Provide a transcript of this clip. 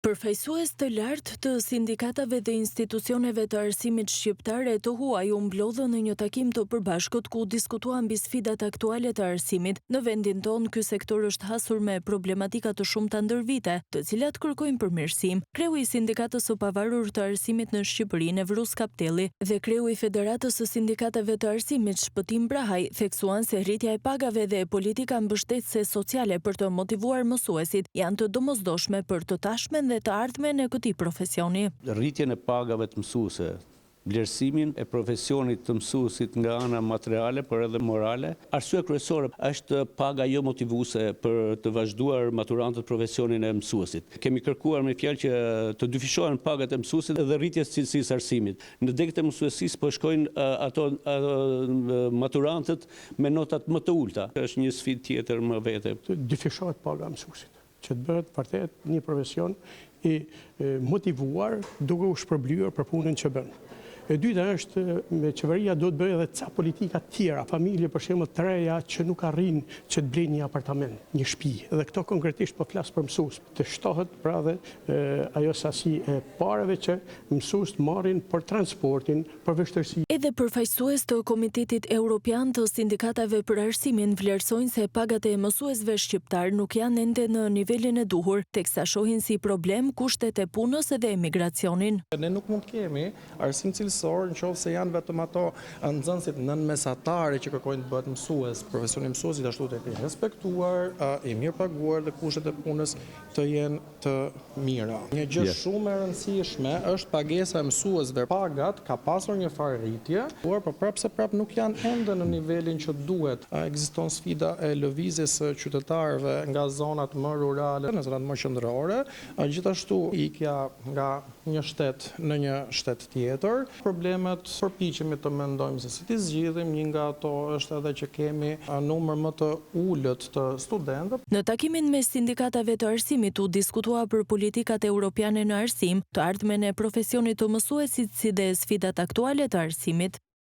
Përfaqësues të lartë të sindikatave dhe institucioneve të arsimit shqiptar e të huaj u mblodhën në një takim të përbashkët ku diskutuan mbi sfidat aktuale të arsimit. Në vendin tonë, ky sektor është hasur me problematika të shumta ndër vite, të cilat kërkojnë përmirësim. Kreu i Sindikatës së Pavarur të Arsimit në Shqipëri, Nevruz Kaptelli, dhe kreu i Federatës së Sindikatave të Arsimit, Shpëtim Brahaj, theksuan se rritja e pagave dhe politika mbështetëse sociale për të motivuar mësuesit janë të domosdoshme për të tashmen dhe të ardhmen e këtij profesioni. Rritjen e pagave të mësuesve, vlerësimin e profesionit të mësuesit nga ana materiale, por edhe morale. Arsyeja kryesore është paga jo motivuese për të vazhduar maturantët profesionin e mësuesit. Kemi kërkuar me fjalë që të dyfishohen pagat e mësuesit dhe rritjes së cilësisë arsimit. Në degët e mësuesisë po shkojnë ato maturantët me notat më të ulta. Është një sfidë tjetër më vete. Të dyfishohet paga e mësuesit, që të bëhet vërtet një profesion i motivuar duke u shpërblyer për punën që bën. E dyta është me qeveria do të bëjë edhe ca politika tjera, familje për shembull të reja që nuk arrin që të blejnë një apartament, një shtëpi. Dhe këto konkretisht po flas për mësues. Të shtohet pra dhe ajo sasi e parave që mësuesit marrin për transportin, për vështirësi. Edhe përfaqësues të Komitetit Evropian të Sindikatave për Arsimin vlerësojnë se pagat e mësuesve shqiptar nuk janë ende në nivelin e duhur, teksa shohin si problem kushtet e punës dhe emigracionin. Ne nuk mund të kemi arsim nëse janë vetëm ato nxënësit nënmesatare që kërkojnë të bëhet mësues. Profesioni i mësuesit ashtu të ketë respektuar, i mirë paguar dhe kushtet e punës të jenë të mira. Një gjë shumë e rëndësishme është pagesa e mësuesve. Pagat ka pasur një farë rritje, por prapë nuk janë ende në nivelin që duhet. Ekziston sfida e lëvizjes së qytetarëve nga zonat më rurale në zonat më qendrore, gjithashtu ikja nga një shtet në një shtet tjetër. Problemet përpiqemi të mendojmë se si t'i zgjidhim, një nga ato është edhe që kemi numër më të ulët të studentëve. Në takimin me sindikatave të arsimit u diskutua për politikat europiane në arsim, të ardhmen e profesionit të mësuesit si dhe sfidat aktuale të arsimit.